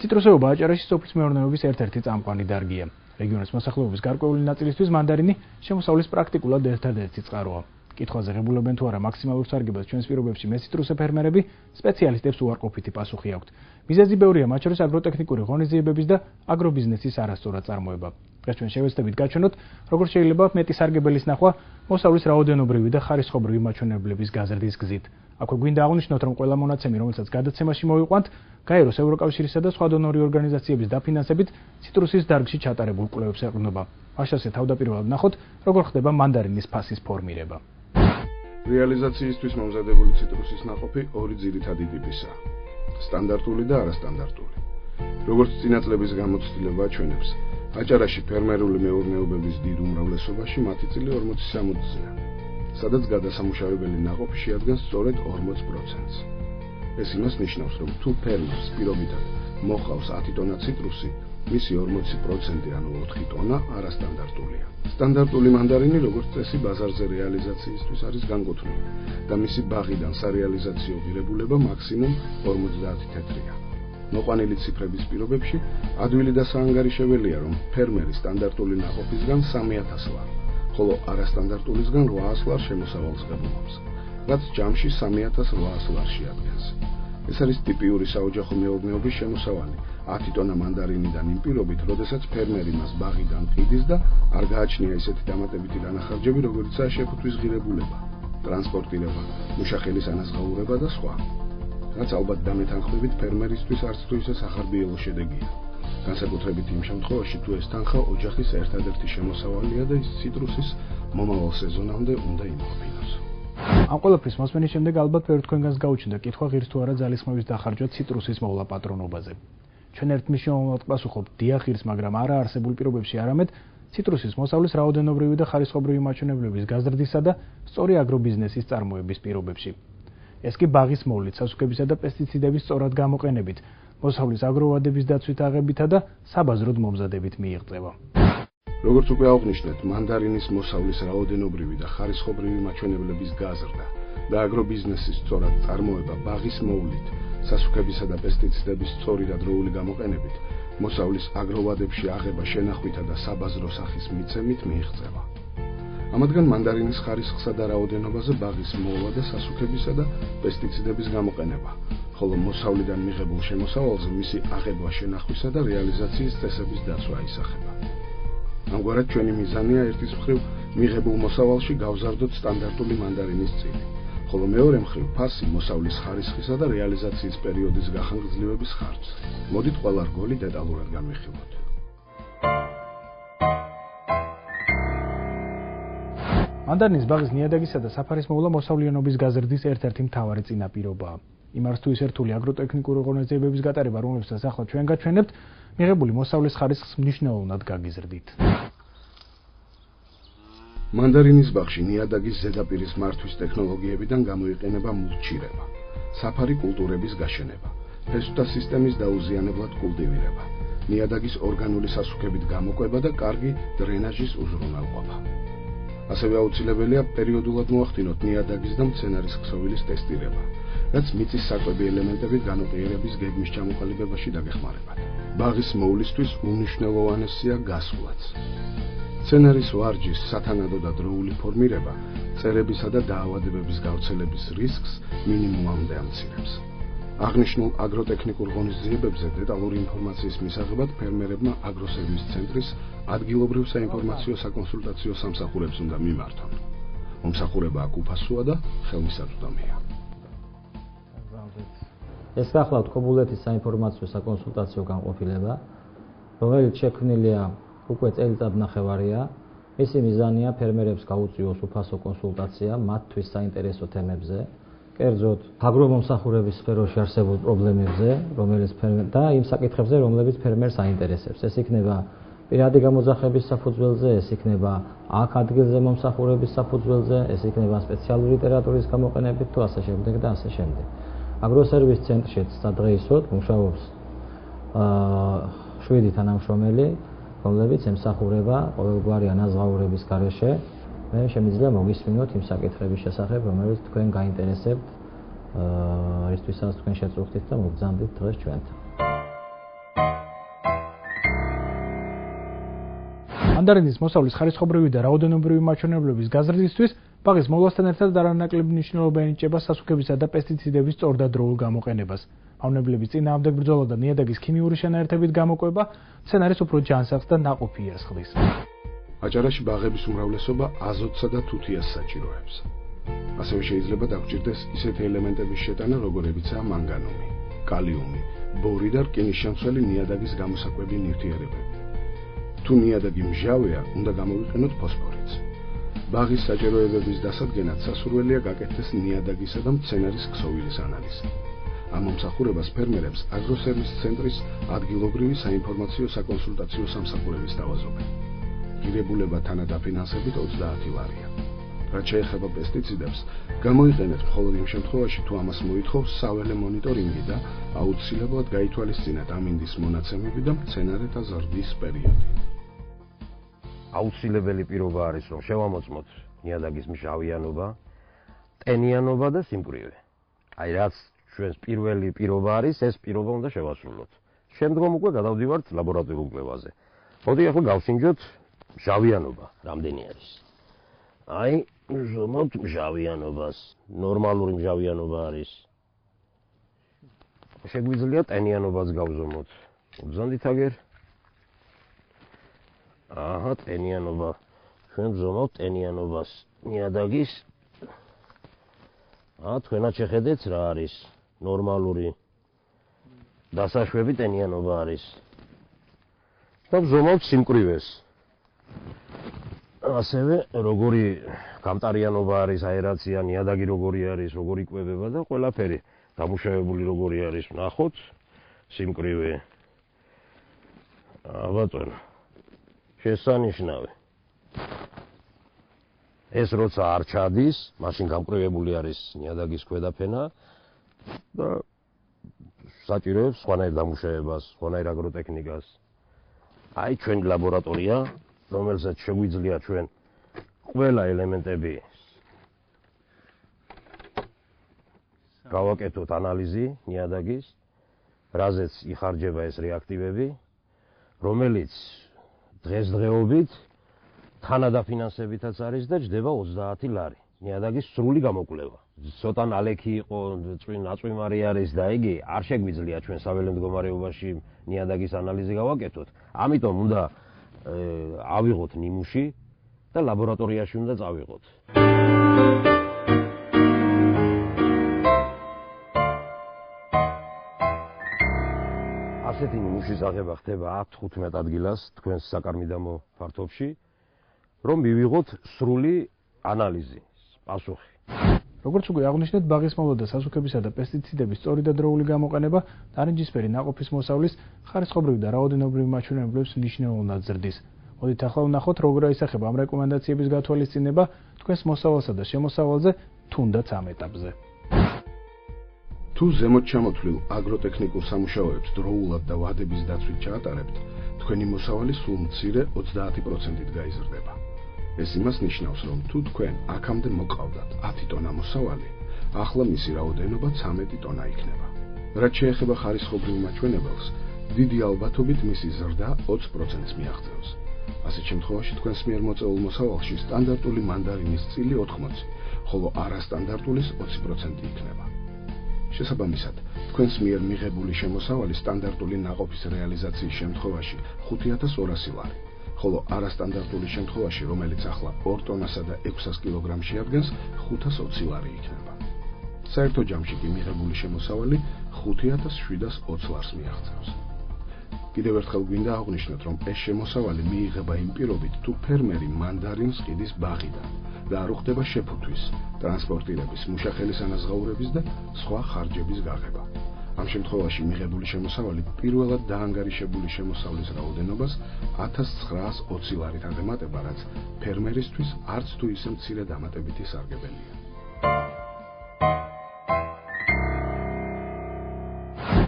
ციტრუსეობა აჭარაში სოფლის მეურნეობის ერთ-ერთი წამყვანი დარგია. რეგიონის მოსახლეობის გარკვეული ნაწილისთვის მანდარინი შემოსავლის პრაქტიკულად ერთადერთი წყაროა. კითხვაზე ღებულებენ თუ არა მაქსიმალურ სარგებას ჩვენს პირობებში მეციტრუსე ფერმერები, სპეციალისტებს უარყოფითი პასუხი აქვთ. მიზეზი ბევრია, მათ შორის აგროტექნიკური ღონისძიებების და აგრობიზნესის არასწორად წარმოება. დღეს ჩვენ შევეცდებით გაჩვენოთ, როგორ შეიძლება მეტი სარგებელის ნახვა მოსავლის რაოდენობრივი და ხარისხობრივი მაჩვენებლების გაზრდის გზით. აქვე გვინდა აღვნიშნოთ, რომ ყველა მონაცემი, რომელსაც გადაცემაში მოვიყვანთ, გაეროს ევროკავშირისა და სხვა დონორი ორგანიზაციების დაფინანსებით ციტრუსის დარგში ჩატარებულ კვლევებს ეყრდნობა. მასშტაბზე თავდაპირველად ნახოთ, როგორ ხდება მანდარინის ფასის ფორმირება. რეალიზაციისთვის მომზადებული ციტრუსის ნაყოფი ორი ძირითადი ტიპისაა: სტანდარტული და არასტანდარტული. როგორც წინა წლების გამოცდილება აჩვენებს, აჭარაში ფერმერული მეურნეობების დიდ უმრავლესობაში მათი წილი 40-60-ზეა, სადაც გადასამუშავებელი ნაყოფი შეადგენს სწორედ 40%-ს. ეს იმას ნიშნავს, რომ თუ ფერმერს პირობითად მოჰყავს 10 ტონა ციტრუსი, მისი 40%, ანუ 4 ტონა არასტანდარტულია. სტანდარტული მანდარინი, როგორც წესი, ბაზარზე რეალიზაციისთვის არის განკუთვნილი და მისი ბაღიდან სარეალიზაციო ღირებულება მაქსიმუმ 50 თეთრია. მოყვანილი ციფრების პირობებში ადვილი და საანგარიშებელია, რომ ფერმერი სტანდარტული ნაყოფისგან 3000 ლარ, ხოლო არასტანდარტულისგან 800 ლარ შემოსავალს გაბმობს, რაც ჯამში 3800 ლარ შეადგენს. ეს არის ტიპიური საოჯახო მეურნეობის შემოსავალი 10 ტონა მანდარინიდან იმ პირობით, როდესაც ფერმერი მას ბაღიდან ყიდის და არ გააჩნია ისეთი დამატებითი დანახარჯები, როგორიცაა შეფუთვის ღირებულება, ტრანსპორტირება, მუშახელის ანაზღაურება და სხვა. რაც ალბათ დამეთანხმებით ფერმერისთვის არც თუ ისე სახარბიელო შედეგია. განსაკუთრებით იმ შემთხვევაში, თუ ეს თანხა ოჯახის ერთადერთი შემოსავალია და ის ციტრუსის მომავალ სეზონამდე უნდა იმყოფინოს. ამ ყველაფრის მოსმენის შემდეგ ალბათ ბევრ თქვენგანს გაუჩნდა კითხვა, ღირს თუ არა ძალისხმევის დახარჯვა ციტრუსის მოვლა პატრონობაზე. ჩვენ ერთმნიშვნელოვნად ვპასუხობთ დიახ ღირს, მაგრამ არა არსებულ პირობებში, არამედ ციტრუსის მოსავლის რაოდენობრივი და ხარისხობრივი მაჩვენებლების გაზრდისა და სწორი აგრობიზნესის წარმოების პირობებში. ეს კი ბაღის მოვლით, სასუქებისა და პესტიციდების სწორად გამოყენებით, მოსავლის აგროვადების დაცვით აღებითა და საბაზროდ მომზადებით მიიღწევა. როგორც უკვე აღვნიშნეთ, მანდარინის მოსავლის რაოდენობრივი და ხარისხობრივი მაჩვენებლების გაზრდა და აგრობიზნესის სწორად წარმოება ბაღის მოვლით, სასუქებისა და პესტიციდების სწორი და დროული გამოყენებით, მოსავლის აგროვადებში აღება შენახვითა და საბაზრო სახის მიცემით მიიღწევა. ამათგან მანდარინის ხარისხსა და რაოდენობაზე ბაღის მოვლა და სასუქებისა და პესტიციდების გამოყენება, ხოლო მოსავლიდან მიღებულ შემოსავალზე მისი აღება შენახვისა და რეალიზაციის წესების დაცვა ისახება. ამგვარად ჩვენი მიზანია ერთის მხრივ მიღებულ მოსავალში გავზარდოთ სტანდარტული მანდარინის წილი, ხოლო მეორე მხრივ ფასი მოსავლის ხარისხისა და რეალიზაციის პერიოდის გახანგრძლივების ხარჯს. მოდით ყველა რგოლი დეტალურად განვიხილოთ. მანდარინის ბაღის ნიადაგისა და საფარის მოვლა მოსავლიანობის გაზრდის ერთ-ერთი მთავარი წინაპირობაა. იმარს თუ ის ერთული აგროტექნიკური ღონისძიებების გატარება, რომლებსაც ახლა ჩვენ გაჩვენებთ, მიღებული მოსავლის ხარისხს მნიშვნელოვნად გაგიზრდით. მანდარინის ბაღში ნიადაგის ზედაპირის მართვის ტექნოლოგიებიდან გამოიყენება მულჩირება, საფარი კულტურების გაშენება, ფესვთა სისტემის დაუზიანებლად კულტივირება, ნიადაგის ორგანული სასუქებით გამოყვება და კარგი დრენაჟის უზრუნველყოფა. ასევე აუცილებელია პერიოდულად მოახდინოთ ნიადაგის და მცენარის ქსოვილის ტესტირება, რაც მიწის საკვები ელემენტების განოყიერების გეგმის ჩამოყალიბებაში დაგეხმარებათ. ბაღის მოვლისთვის უნიშნელოვანესია გასვლაც. მცენარის ვარჯის სათანადო და დროული ფორმირება წერებისა და დაავადებების გავრცელების რისკს მინიმუმამდე ამცირებს. აღნიშნულ აგროტექნიკურ ღონისძიებებზე დეტალური ინფორმაციის მისაღებად ფერმერებმა აგროსერვის ცენტრის ადგილობრივ საინფორმაციო საკონსულტაციო სამსახურებს უნდა მიმართონ. მომსახურება აქ უფასოა და ხელმისაწვდომია. ეს გახლავთ ქობულეთის საინფორმაციო საკონსულტაციო განყოფილება, რომელიც შექმნილია უკვე წელიწადნახევარია. მისი მიზანია ფერმერებს გაუწიოს უფასო კონსულტაცია მათთვის საინტერესო თემებზე, კერძოდ აგრომომსახურების სფეროში არსებულ პრობლემებზე, რომელიც და იმ საკითხებზე, რომლებიც ფერმერს აინტერესებს. ეს იქნება პირადი გამოძახების საფუძველზე, ეს იქნება აქ ადგილზე მომსახურების საფუძველზე, ეს იქნება სპეციალური ლიტერატურის გამოყენებით თუ ასე შემდეგ და ასე შემდეგ. აგროსერვის ცენტრშიც სადღეისოდ მუშაობს 7 თანამშრომელი, რომლებიც ემსახურება ყოველგვარი ანაზღაურების გარეშე. მე შემიძლია მოგისმინოთ იმ საკითხების შესახებ, რომელიც თქვენ გაინტერესებთ, რისთვისაც თქვენ შეწუხდით და მოგზავნით დღეს ჩვენთან. მანდარინის მოსავლის ხარისხობრივი და რაოდენობრივი მაჩვენებლების გაზრდისთვის ბაღის მოვლასთან ერთად არანაკლები მნიშვნელობა ენიჭება სასუქებისა და პესტიციდების სწორდადროულ გამოყენებას. მავნებლების წინააღმდეგ ბრძოლა და ნიადაგის ქიმიური შენაერთებით გამოყვება მცენარის უფრო ჯანსაღს და ნაყოფი იერს ხდის. აჭარაში ბაღების უმრავლესობა აზოტსა და თუთიას საჭიროებს. ასევე შეიძლება დაგჭირდეს ისეთი ელემენტების შეტანა, როგორებიცაა მანგანუმი, კალიუმი, ბორი და რკინისშემცველი ნიადაგის გამოსაკვები ნივთიერებები. თუ ნიადაგი მჟავეა, უნდა გამოვიყენოთ ფოსფორიც. ბაღის საჭიროებების დასადგენად სასურველია გაკეთდეს ნიადაგისა და მცენარის ქსოვილის ანალიზი. ამ მომსახურებას ფერმერებს აგროსერვის ცენტრის ადგილობრივი საინფორმაციო საკონსულტაციო სამსახურები სთავაზობენ. ღირებულება თანადაფინანსებით 30 ლარია. რაც შეეხება პესტიციდებს, გამოიყენეთ მხოლოდ იმ შემთხვევაში, თუ ამას მოითხოვს საველე მონიტორინგი და აუცილებლად გაითვალისწინეთ ამინდის მონაცემები და მცენარეთა ზრდის პერიოდი. აუცილებელი პირობა არის, რომ შევამოწმოთ ნიადაგის მჟავიანობა, ტენიანობა და სიმკვრივე. აი რაც ჩვენს პირველი პირობა არის, ეს პირობა უნდა შევასრულოთ. შემდგომ უკვე გადავდივართ ლაბორატორიულ კვლევაზე. მოდი ახლა გავსინჯოთ მჟავიანობა, რამდენი არის. აი, ზომოთ მჟავიანობას, ნორმალური მჟავიანობა არის. შეგვიძლია ტენიანობაც გავზომოთ. უგზავნით აგერ. აჰა, ტენიანობა. ჩვენ ვზომავთ ტენიანობას ნიადაგის. თქვენაც შეხედეთ რა არის ნორმალური დასაშვები ტენიანობა არის. და ვზომავთ სიმკვრივეს. ასევე როგორი გამტარიანობა არის, აერაცია, ნიადაგი როგორი არის, როგორი იკვებება და ყველაფერი დამუშავებული როგორი არის, ნახოთ, სიმკვრივე. ბატონო, შესანიშნავი. ეს როცა არ ჩადის, მაშინ გამკრივებული არის ნიადაგის ქვედაფენა და საჭიროებს სხვანაირ დამუშავებას, სხვანაირ აგროტექნიკას. აი ჩვენი ლაბორატორია, რომელსაც შეგვიძლია ჩვენ ყველა ელემენტები გავაკეთოთ ანალიზი ნიადაგის, რაზეც იხარჯება ეს რეაქტივები, რომელიც დღესდღეობით თანადაფინანსებითაც არის და ჯდება 30 ლარი. ნიადაგის სრული გამოკვლევა. ცოტა ნალექი იყო, ნაწვიმარი არის და იგი არ შეგვიძლია ჩვენ საველე მდგომარეობაში ნიადაგის ანალიზი გავაკეთოთ. ამიტომ უნდა ავიღოთ ნიმუში და ლაბორატორიაში უნდა წავიღოთ. ასეთი ნიმუშის აღება ხდება 10-15 ადგილას თქვენს საკარმიდამო ფართობში, რომ მივიღოთ სრული ანალიზი, პასუხი. როგორც უკვე აღნიშნეთ, ბაღის მოვლა და სასუქებისა და პესტიციდების სწორი და დროული გამოყენება ნარინჯისფერი ნაყოფის მოსავლის ხარისხობრივი და რაოდენობრივი მაჩვენებლებს მნიშვნელოვნად ზრდის. მოდით ახლა ვნახოთ, როგორ აისახება ამ რეკომენდაციების გათვალისწინება თქვენს მოსავალსა და შემოსავალზე, თუნდაც ამ ეტაპზე. თუ ზემოთ ჩამოთვლილ აგროტექნიკურ სამუშაოებს დროულად და ვადების დაცვით ჩაატარებთ, თქვენი მოსავალი სულ მცირე 30%-ით გაიზრდება. ეს იმას ნიშნავს, რომ თუ თქვენ აქამდე მოყავდათ 10 ტონა მოსავალი, ახლა მისი რაოდენობა 13 ტონა იქნება. რაც შეეხება ხარისხობრივ მაჩვენებელს, დიდი ალბათობით მისი ზრდა 20%-ს მიაღწევს. ასეთ შემთხვევაში თქვენს მიერ მოწეულ მოსავალში სტანდარტული მანდარინის წილი 80, ხოლო არასტანდარტულის 20% იქნება. შესაბამისად, თქვენს მიერ მიღებული შემოსავალი სტანდარტული ნაყოფის რეალიზაციის შემთხვევაში 5200 ლარი, ხოლო არასტანდარტული შემთხვევაში, რომელიც ახლა 2 ტონასა და 600 კილოგრამს შეადგენს, 520 ლარი იქნება. საერთო ჯამში კი მიღებული შემოსავალი 5720 ლარს მიაღწევს. კიდევ ერთხელ გვინდა აღვნიშნოთ, რომ ეს შემოსავალი მიიღება იმ პირობით, თუ ფერმერი მანდარინს ყიდის ბაღიდან და არ უხდება შეფუთვის, ტრანსპორტირების, მუშახელის ანაზღაურების და სხვა ხარჯების გაღება. ამ შემთხვევაში მიღებული შემოსავალი პირველად დაანგარიშებული შემოსავლის რაოდენობას 1920 ლარით აღემატება, რაც ფერმერისთვის არც თუ ისე მცირე დამატებითი სარგებელია.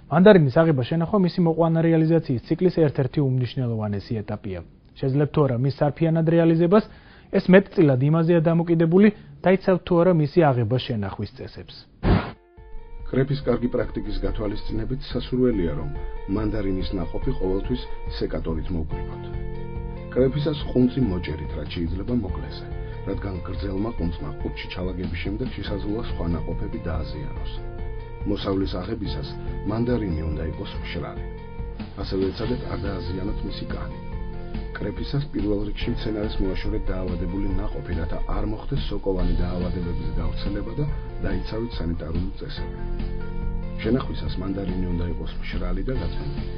მანდარინის აღება შენახვა მისი მოყვანა რეალიზაციის ციკლის ერთ-ერთი უმნიშვნელოვანესი ეტაპია. შეძლებთ თუ არა მის სარფიანად რეალიზებას, ეს მეტწილად იმაზეა დამოკიდებული, დაიცავთ თუ არა მისი აღება შენახვის წესებს. კრეფის კარგი პრაქტიკის გათვალისწინებით სასურველია, რომ მანდარინის ნაყოფი ყოველთვის სეკატორით მოვკრიფოთ. კრეფისას ყუნწი მოჭერით, რაც შეიძლება მოკლეზე, რადგან გრძელმა ყუნწმა ყუთში ჩალაგების შემდეგ შესაძლოა სხვა ნაყოფები დააზიანოს. მოსავლის აღებისას მანდარინი უნდა იყოს მშრალი. ასევე ეცადეთ არ დააზიანოთ მისი კანი. კრეფისას პირველ რიგში მცენარეს მოაშორეთ დაავადებული ნაყოფი, რათა არ მოხდეს სოკოვანი დაავადებების გავრცელება და დაიცავით სანიტარული წესები. შენახვისას მანდარინი უნდა იყოს მშრალი და გაწმენდილი.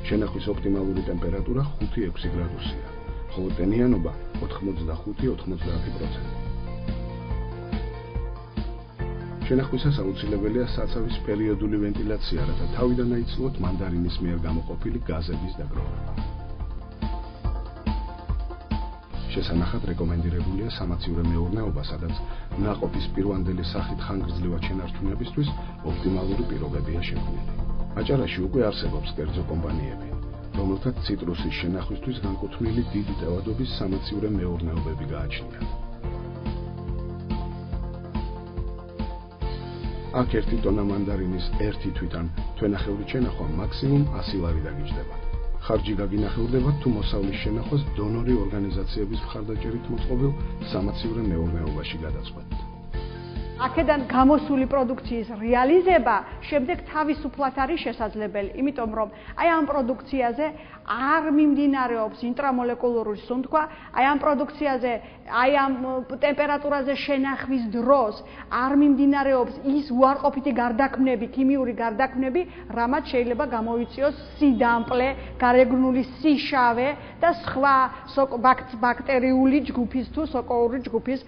შენახვის ოპტიმალური ტემპერატურა 5-6 გრადუსია, ხოლო ტენიანობა 85-90%. შენახვისას აუცილებელია საცავის პერიოდული ვენტილაცია, რათა თავიდან აიცლოთ მანდარინის მიერ გამოყოფილი გაზების დაგროვება. შესანახად რეკომენდირებულია სამაცივრო მეურნეობა, სადაც ნაყოფის პირვანდელი სახით ხანგრძლივად შენარჩუნებისთვის ოპტიმალური პირობებია შექმნილი. აჭარაში უკვე არსებობს კერძო კომპანიები, რომელთაც ციტრუსის შენახვისთვის განკუთვნილი დიდი ტევადობის სამაცივრო მეურნეობები გააჩნიათ. აქ 1 ტონა მანდარინის 1 თვითან თვენახევრით შენახვა მაქსიმუმ 100 ლარი დაგიჯდება. ხარჯი გაგინახევრდებათ თუ მოსავლის შენახვას დონორი ორგანიზაციების მხარდაჭერით მოწყობილ სამაცივრო მეურნეობაში გადაწყვეტთ. აქედან გამოსული პროდუქციის რეალიზება შემდეგ თავისუფლად არის შესაძლებელი, იმიტომ რომ აი ამ პროდუქციაზე არ მიმდინარეობს ინტრამოლეკულური სუნთქვა, აი ამ პროდუქციაზე, აი ამ ტემპერატურაზე შენახვის დროს არ მიმდინარეობს ის უარყოფითი გარდაქმნები, ქიმიური გარდაქმნები, რამაც შეიძლება გამოიწვიოს სიდამპლე, გარეგნული სიშავე და სხვა ბაქტერიული ჯგუფის თუ სოკოური ჯგუფის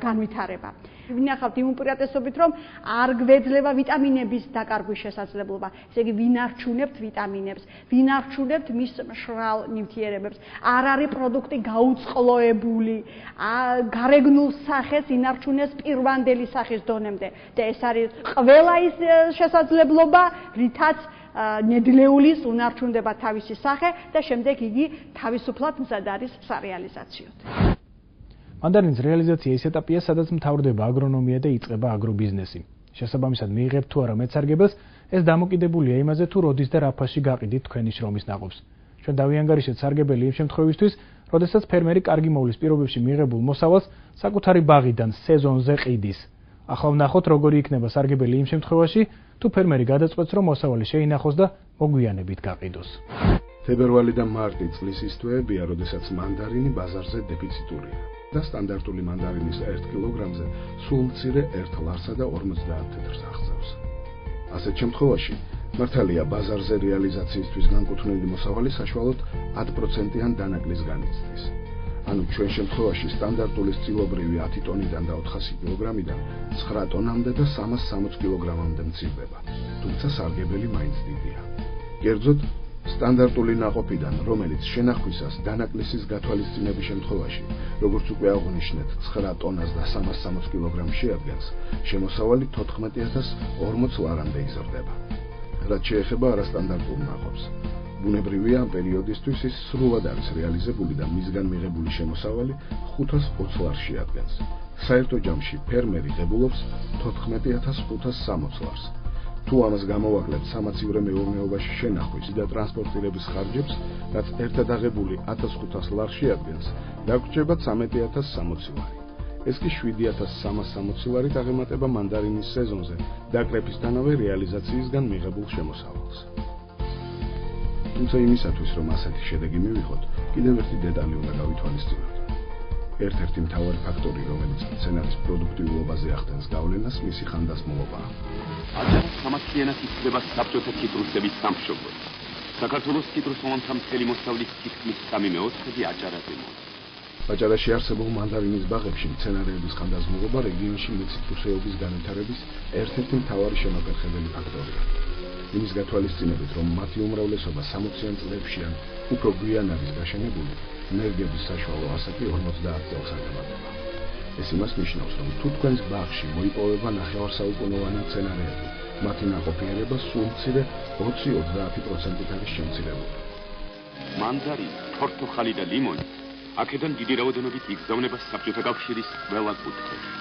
განვითარება. ვინახავთ იმ უპირატესობით, რომ არ გვეძლება ვიტამინების დაკარგვის შესაძლებლობა. ესე იგი, ვინარჩუნებთ ვიტამინებს, ვინარჩუნებთ მის მშრალ ნივთიერებებს. არ არის პროდუქტი გაუწყლოებული, გარეგნულ სახეს ინარჩუნეს პირვანდელი სახის დონემდე. და ეს არის ყველა ის შესაძლებლობა, რითაც ნედლეულის უნარჩუნდება თავისი სახე და შემდეგ იგი თავისუფლად მზად არის სარეალიზაციოდ. მანდარინის რეალიზაცია ის ეტაპია, სადაც მთავრდება აგრონომია და იწყება აგრობიზნესი. შესაბამისად, მიიღებთ თუ არა მეცარგებელს, ეს დამოკიდებულია იმაზე, თუ როდის და რა ფასში გაყიდით თქვენი შრომის ნაყოფს. ჩვენ დავიანგარიშეთ სარგებელი იმ შემთხვევისთვის, როდესაც ფერმერი კარგი მოვლის პირობებში მიღებულ მოსავალს საკუთარი ბაღიდან სეზონზე ყიდის. ახლა ვნახოთ, როგორი იქნება სარგებელი იმ შემთხვევაში, თუ ფერმერი გადაწყვეტს, რომ მოსავალი შეინახოს და მოგვიანებით გაყიდოს. თებერვალი და მარტი წლის ის თვეებია, როდესაც მანდარინი ბაზარზე დეფიციტურია და სტანდარტული მანდარინის 1 კილოგრამზე სულ მცირე 1 ლარსა და 50 თეთრს აღწევს. ასეთ შემთხვევაში მართალია ბაზარზე რეალიზაციისთვის განკუთვნილი მოსავალი საშუალოდ 10%-იან დანაკლის განიცდის. ანუ ჩვენ შემთხვევაში სტანდარტული სწილობრივი 10 ტონიდან და 400 კილოგრამიდან 9 ტონამდე და 360 კილოგრამამდე მცირდება, თუმცა სარგებელი მაინც დიდია. კერძოდ სტანდარტული ნაყოფიდან, რომელიც შენახვისას დანაკლისის გათვალისწინების შემთხვევაში, როგორც უკვე აღვნიშნეთ, 9 ტონას და 360 კილოგრამს შეადგენს, შემოსავალი 14040 ლარამდე იზრდება. რაც შეეხება არასტანდარტულ ნაყოფს, ბუნებრივია ამ პერიოდისთვის ის სრულად არის რეალიზებული და მისგან მიღებული შემოსავალი 520 ლარს შეადგენს. საერთო ჯამში ფერმერი ღებულობს 14560 ლარს. თუ ამას გამოვაკლებთ სამაცივრო მეურნეობაში შენახვის და ტრანსპორტირების ხარჯებს, რაც ერთად აღებული 1500 ლარს შეადგენს, დაგვრჩება 13060 ლარი. ეს კი 7360 ლარით აღემატება მანდარინის სეზონზე და კრეფისთანავე რეალიზაციისგან მიღებულ შემოსავალს. თუმცა იმისათვის, რომ ასეთი შედეგი მივიღოთ, კიდევ ერთი დეტალი უნდა გავითვალისწინოთ. ერთ-ერთი მთავარი ფაქტორი, რომელიც მცენარის პროდუქტიულობაზე ახდენს გავლენას, მისი ხანდასმულობაა. აჭარას სამართლიანად ითვლება საბჭოთა ციტრუსების სამშობლოდ. საქართველოს ციტრუსოვანთა მთელი მოსავლის თითქმის 3/4 აჭარაზე მოდის. აჭარაში არსებულ მანდარინის ბაღებში მცენარეების ხანდაზმულობა რეგიონში მეციტრუსეობის განვითარების ერთ-ერთი მთავარი შემოყალიბებელი ფაქტორია. იმის გათვალისწინებით, რომ მათი უმრავლესობა 60-იან წლებში ან უფრო გვიან არის გაშენებული, ნერგების საშუალო ასაკი 50 წელს აღემატება. ეს იმას ნიშნავს, რომ თუ თქვენს ბაღში მოიპოვება ნახევარსაუკუნოვანი მცენარეები, მათი ნაყოფიერება სულ მცირე 20-30%-ით არის შემცირებული. მანდარინი, პორტოხალი და ლიმონი აქედან დიდი რაოდენობით იგზავნება საბჭოთა კავშირის ყველა კუთხეში.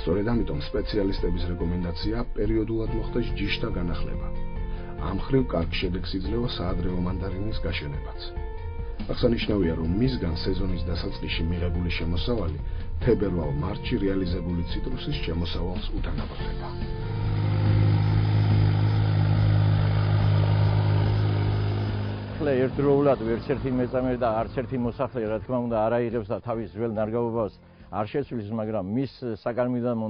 სწორედ ამიტომ სპეციალისტების რეკომენდაცია პერიოდულად მოხდეს ჯიშთა განახლება. ამ მხრივ კარგ შედეგს იძლევა საადრევო მანდარინის გაშენებაც. აღსანიშნავია, რომ მისგან სეზონის დასაწყისში მიღებული შემოსავალი თებერვალ-მარტში რეალიზებული ციტრუსის შემოსავალს უთანაბრდება. ერთდროულად ვერცერთი მეწამე და არც ერთი მოსახლე, რა თქმა უნდა, არ აიღებს და თავის ძველ ნარგავობას არ შეცვლის, მაგრამ მის საგარმიდამო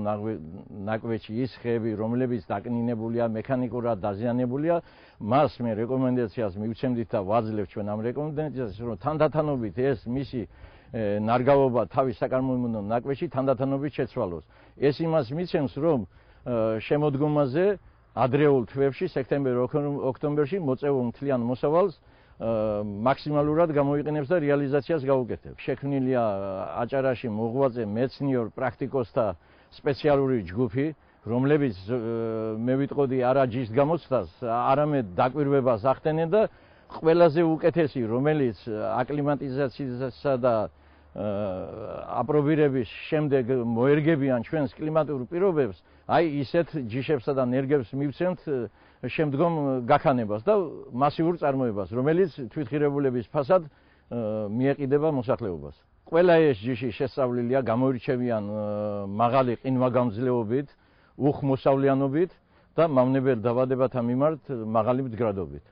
ნაკვეთში ის ხეები, რომლებიც დაკნინებულია, მექანიკურად დაზიანებულია, მას მე რეკომენდაციას მივცემდით და ვაძლევ ჩვენ ამ რეკომენდაციას, რომ თანდათანობით ეს მისი ნარგავობა თავის საგარმიდამო ნაკვეთში თანდათანობით შეცვალოს. ეს იმას მიცემს, რომ შემოდგომაზე ადრეულ თვეებში, სექტემბერ-ოქტომბერში მოწეულ მთლიან მოსავალს მაქსიმალურად გამოიყენებს და რეალიზაციას გაუკეთებს. შექმნილია აჭარაში მოღვაწე მეცნიერ პრაქტიკოსთა სპეციალური ჯგუფი, რომლებიც მე ვიტყოდი არა ჯიშს გამოცდას, არამედ დაკვირვებას ახდენენ და ყველაზე უკეთესი, რომელიც აკლიმატიზაციისა და აპრობირების შემდეგ მოერგებიან ჩვენს კლიმატურ პირობებს, აი ისეთ ჯიშებსა და ნერგებს მივცემთ შემდგომ გაქანებას და მასიურ წარმოებას, რომელიც თვითღირებულების ფასად მიეყიდება მოსახლეობას. ყველა ეს ჯიში შესწავლილია, გამოირჩევიან მაღალი ყინვაგამძლეობით, უხმოსავლიანობით და მავნებელ დაავადებათა მიმართ მაღალი მდგრადობით.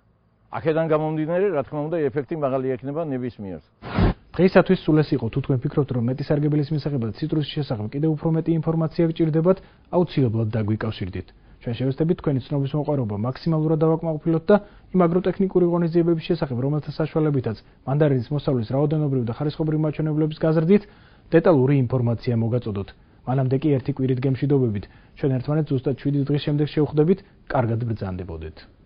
აქედან გამომდინარე, რა თქმა უნდა, ეფექტი მაღალი ექნება ნებისმიერს. დღეისათვის სულ ეს იყო. თუ თქვენ ფიქრობთ, რომ მეტი სარგებლის მისაღებად და ციტრუსის შესახებ კიდევ უფრო მეტი ინფორმაცია გჭირდებათ, აუცილებლად დაგვიკავშირდით. ჩვენ შევეცდებით თქვენი ცნობის მოყვარობა მაქსიმალურად დავაკმაყოფილოთ და იმ აგროტექნიკური ღონისძიებების შესახებ, რომელთა საშუალებითაც მანდარინის მოსავლის რაოდენობრივი და ხარისხობრივი მაჩვენებლების გაზრდით დეტალური ინფორმაცია მოგაწოდოთ. მანამდე კი ერთი კვირით გემშვიდობებით. ჩვენ ერთმანეთს ზუსტად 7 დღის შემდეგ შევხვდებით. კარგად ბრძანდებოდეთ.